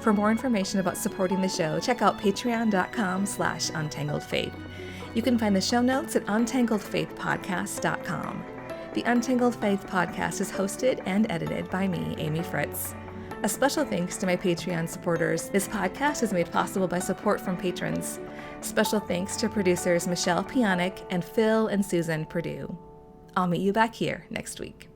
Speaker 1: For more information about supporting the show, check out patreon.com/untangledfaith. You can find the show notes at untangledfaithpodcast.com. The Untangled Faith podcast is hosted and edited by me, Amy Fritz. A special thanks to my Patreon supporters. This podcast is made possible by support from patrons. Special thanks to producers Michelle Pjanic and Phil and Susan Perdue. I'll meet you back here next week.